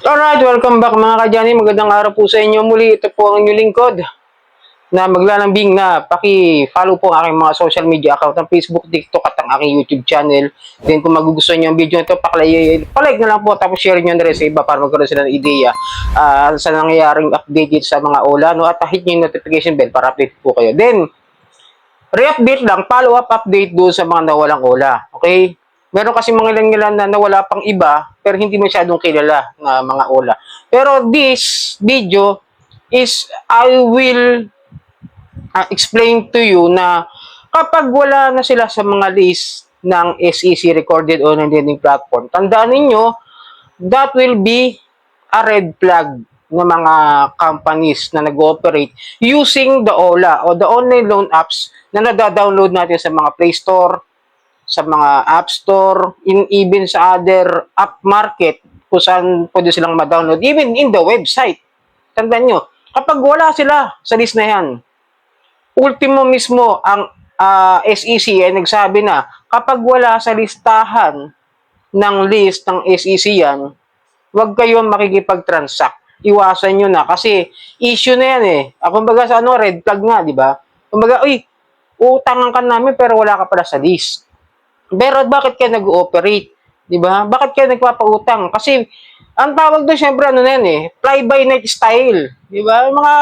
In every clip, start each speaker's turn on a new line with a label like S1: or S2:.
S1: Alright, welcome back mga kadyani. Magandang araw po sa inyo muli. Ito po ang inyong lingkod na maglalambing na paki-follow po ang aking mga social media account ng Facebook, TikTok at ang aking YouTube channel. Then kung magugustuhan nyo ang video ito, palike na lang po tapos share nyo na rin sa iba para magkaroon sila ng ideya sa nangyayaring update dito sa mga ola, no? At hit nyo yung notification bell para update po kayo. Then, re-update lang, follow-up update doon sa mga nawalang ola. Okay? Meron kasi mga ilan na nawala pang iba, pero hindi masyadong kilala na mga ola. Pero this video is, I will explain to you na kapag wala na sila sa mga list ng SEC recorded online lending platform, tandaan ninyo, that will be a red flag ng mga companies na nag-ooperate using the OLA o the online loan apps na nada-download natin sa mga Play Store, sa mga App Store, even sa other app market kung saan pwede silang ma-download, even in the website. Tandaan nyo, kapag wala sila sa list na yan, ultimo mismo ang SEC ay nagsabi na kapag wala sa listahan ng list ng SEC yan, huwag kayong makikipag-transact. Iwasan nyo na kasi issue na yan eh. Kumbaga sa red flag nga, di ba? Kumbaga, uy, utangan ka namin pero wala ka pala sa list. Pero bakit kayo nag-ooperate? Di ba? Bakit kayo nagpapautang? Kasi ang tawag doon syempre ano na yan eh, fly-by-night style. Di ba? Mga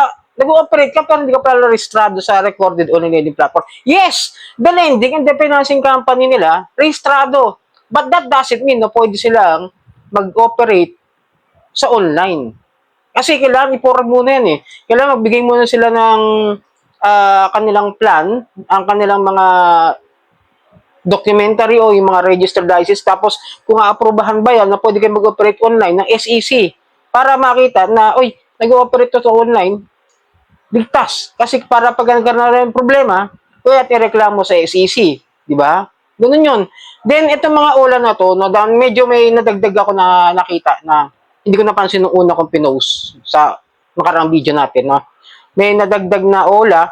S1: nag-ooperate ka pero hindi ka pala registrado sa recorded online lending platform. Yes, the lending and the financing company nila, registrado. But that doesn't mean na pwede silang mag-operate sa online. Kasi kailangan i-forward muna yan eh. Kailangan magbigay muna sila ng kanilang plan, ang kanilang mga documentary o yung mga registered license. Tapos kung aaprubahan ba yan na pwede kayo mag-operate online ng SEC para makita na, uy, nag-ooperate to online, ligtas. Kasi para pag nagkaroon na rin problema, kaya tireklamo sa SEC. Di ba? Ganun yun. Then, itong mga ulan na to, no, medyo may nadagdag ako na nakita na hindi ko napansin nung una kong pinost sa nakaraang video natin. No? May nadagdag na ola,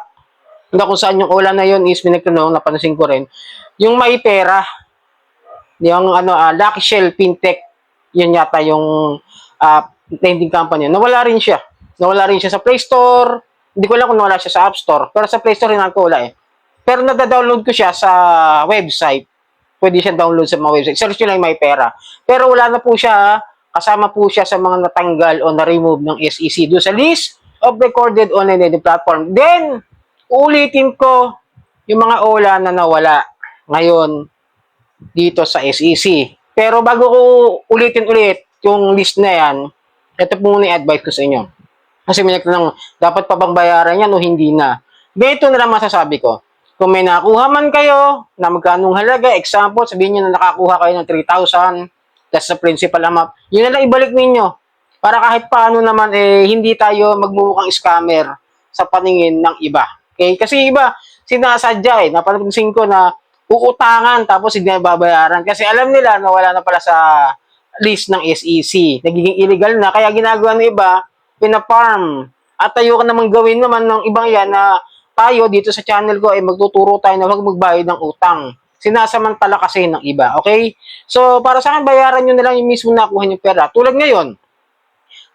S1: na kung saan yung ola na yun is pinagtanong, napansin ko rin, yung may pera, yung Lucky Shell Fintech, yun yata yung lending company. Nawala rin siya. Nawala rin siya sa Play Store. Hindi ko lang kung nawala siya sa App Store. Pero sa Play Store rin ako wala eh. Pero nada-download ko siya sa website. Pwede siya download sa mga website. Search nyo lang may pera. Pero wala na po siya. Kasama po siya sa mga natanggal o na-remove ng SEC doon sa list of recorded online lending platform. Then, ulitin ko yung mga OLA na nawala ngayon dito sa SEC. Pero bago ko ulitin ulit yung list na yan, ito po muna i-advise ko sa inyo. Kasi may nagtanong, dapat pa bang bayaran yan o hindi na? Dito na lang masasabi ko. Kung may nakuha man kayo na magkanong halaga, example, sabihin nyo na nakakuha kayo ng 3,000, that's the principal amount, yun na lang ibalik ninyo. Para kahit paano naman, hindi tayo magmumukhang scammer sa paningin ng iba. Okay? Kasi iba, sinasadya napansin ko na uutangan tapos hindi na babayaran. Kasi alam nila na wala na pala sa list ng SEC. Nagiging illegal na. Kaya ginagawa ng iba, pina-farm. At tayo ka naman gawin naman ng ibang yan na tayo dito sa channel ko ay magtuturo tayo na huwag magbayad ng utang. Sinasamantala kasi ng iba. Okay? So, para sa akin, bayaran nyo na lang yung mismo nakuha yung pera. Tulad ngayon,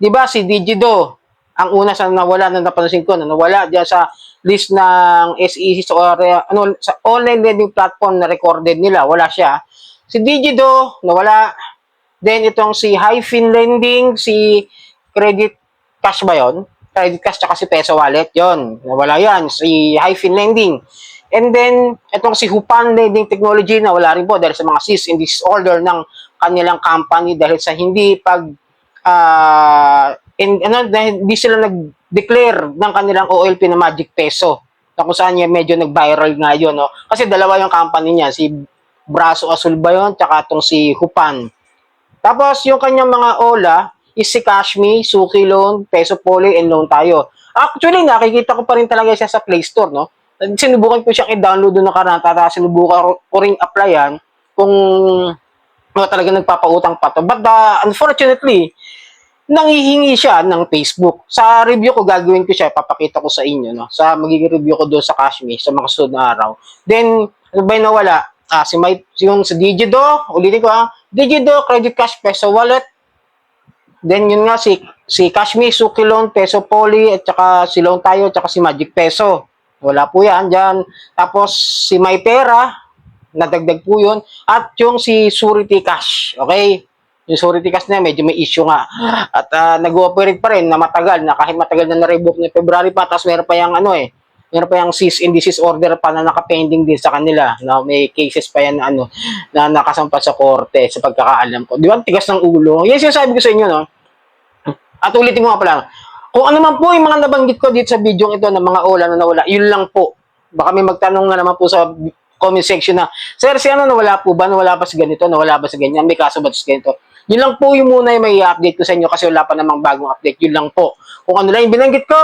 S1: di ba si Digido, ang una sa nawala na napansin ko, na nawala diyan sa list ng SEC sa online lending platform na recorded nila, wala siya. Si Digido, nawala. Then itong si Hyphen Lending, si Credit Cash ba yun? Credit Cash tsaka si Peso Wallet, yon nawala yan. Si Hyphen Lending. And then, itong si Hupan Lending Technology, nawala rin po dahil sa mga cease and disorder ng kanilang company dahil sa hindi hindi sila nag-declare ng kanilang OLP na Magic Peso na kung saan niya medyo nag-viral nga yun, no? Kasi dalawa yung company niya, si Braso Azul ba yun, tsaka itong si Hupan. Tapos yung kanyang mga OLA is si Cashme, Suki Loan, Peso Poly, and Loan Tayo. Actually, nakikita ko pa rin talaga siya sa Play Store, no? Sinubukan ko siyang i-download doon ng karanta, sinubukan ko rin applyan kung talaga nagpapautang pa to. But unfortunately, nanghihingi siya ng Facebook. Sa review ko, gagawin ko siya, papakita ko sa inyo, no? Sa magiging review ko doon sa Cashme, sa mga susunod na araw. Then, ano ba yung nawala? Yung sa Digido, ulitin ko Digido, Credit Cash, Peso Wallet, Then yun nga si Cashme, Suki Loan, Peso Poly, at saka si Loan Tayo, at saka si Magic Peso. Wala po yan dyan. Tapos si May Pera, nadagdag po yun. At yung si Surety Cash. Okay? Yung Surety Cash na medyo may issue nga. At nag-ooperate pa rin na matagal, na kahit matagal na na-revoke ng February pa, tapos meron pa yung meron pa yung cease and desist order pa na nakapending din sa kanila. Na may cases pa yan na nakasampa sa korte sa pagkakaalam ko. Di ba? Tigas ng ulo. Yan sinasabi ko sa inyo, no? At ulitin ko nga pala, kung ano man po yung mga nabanggit ko dito sa video ito ng mga OLA na nawala, yun lang po. Baka may magtanong nga naman po sa comment section na, Sir, si nawala po ba? Nawala ba sa ganito? Nawala ba sa ganyan? May kaso ba sa ganito? Yun lang po yung muna yung may update ko sa inyo kasi wala pa namang bagong update. Yun lang po. Kung ano lang yung binanggit ko,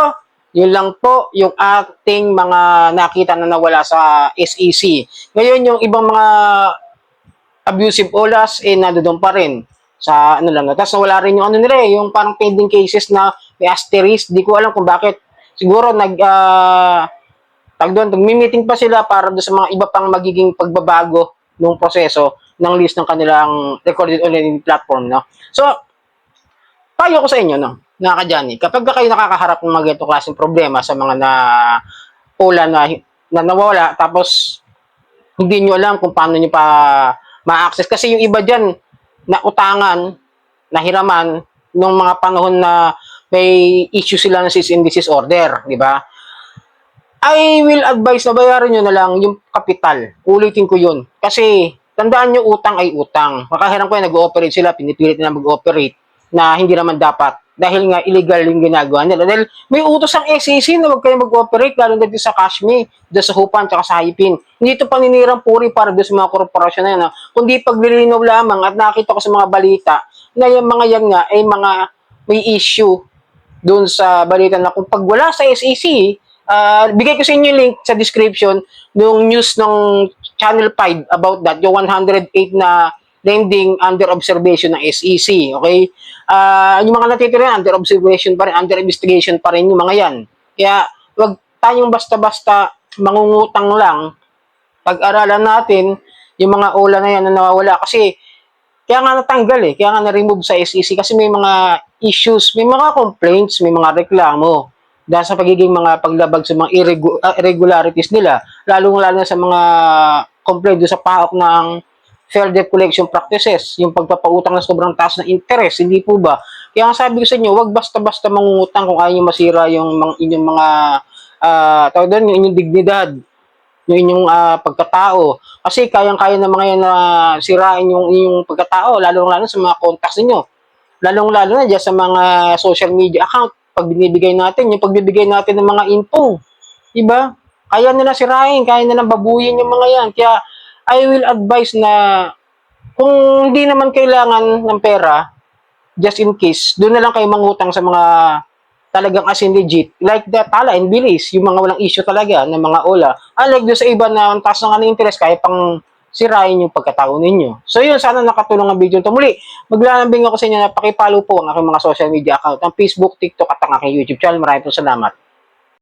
S1: yun lang po yung ating mga nakita na nawala sa SEC. Ngayon, yung ibang mga abusive OLAs, nandoon pa rin sa lang. Tapos wala rin yung nila yung parang pending cases na may asterisk. Di ko alam kung bakit. Siguro nagmi-meeting pa sila para do sa mga iba pang magiging pagbabago ng proseso ng list ng kanilang recorded online platform, no? So, payo ko sa inyo, no, na kadyani, kapag kayo nakakaharap ng mga ganitong klaseng problema sa mga OLA na nawawala, tapos hindi nyo alam kung paano nyo pa ma-access. Kasi yung iba dyan, na utangan, nahiraman, nung mga panahon na may issue sila ng cease and desist order, di ba? I will advise na bayaran nyo na lang yung kapital. Ulitin ko yun. Kasi, tandaan nyo, utang ay utang. Makahiram ko yan, nag-ooperate sila, pinipilit na mag-ooperate na hindi naman dapat. Dahil nga, illegal yung ginagawa nila. Dahil may utos ang SEC na huwag kayo mag-ooperate, lalo na dito sa Cashme, dito sa Hupan, tsaka sa Haipin. Hindi ito paninirang puri para doon sa mga korporasyon na yan. Kundi paglilinaw lamang at nakita ko sa mga balita na yung mga yan nga ay mga may issue doon sa balita na kung pag wala sa SEC, bigay ko sa inyo yung link sa description ng news ng Channel 5 about that, yung 108 na lending under observation ng SEC, okay? Yung mga natitira under observation pa rin, under investigation pa rin yung mga yan. Kaya, wag tayong basta-basta mangungutang lang. Pag-aralan natin yung mga OLA na yan na nawawala. Kasi, kaya nga natanggal kaya nga na-remove sa SEC kasi may mga issues, may mga complaints, may mga reklamo dahil sa pagiging mga paglabag sa mga irregularities nila, lalong-lalo na sa mga complaint sa pahok ng fair debt collection practices, yung pagpapautang na sobrang taas na interest, hindi po ba? Kaya nga sabi ko sa inyo, wag basta-basta mangungutang kung ayaw nyo masira yung inyong mga tawag doon, yung inyong dignidad, yung inyong pagkatao. Kasi kayang-kaya na mga yan na sirain yung inyong pagkatao, lalong-lalo sa mga contacts niyo. Lalong-lalo na dyan sa mga social media account, pag binibigay natin, yung pagbibigay natin ng mga info. Diba? Kaya nila sirain, kaya nila babuyin yung mga yan. Kaya, I will advise na kung hindi naman kailangan ng pera, just in case, doon na lang kayo mangutang sa mga talagang as in legit, like the Tala and Bilis, yung mga walang issue talaga ng mga OLA. Unlike doon sa iba na ang taas ng kanang interest, kaya pang sirain yung pagkatao ninyo. So yun, sana nakatulong ang video ito. Muli, maglalambing ako sa inyo na pakipalo po ang aking mga social media account, ang Facebook, TikTok at ang aking YouTube channel. Maraming po salamat.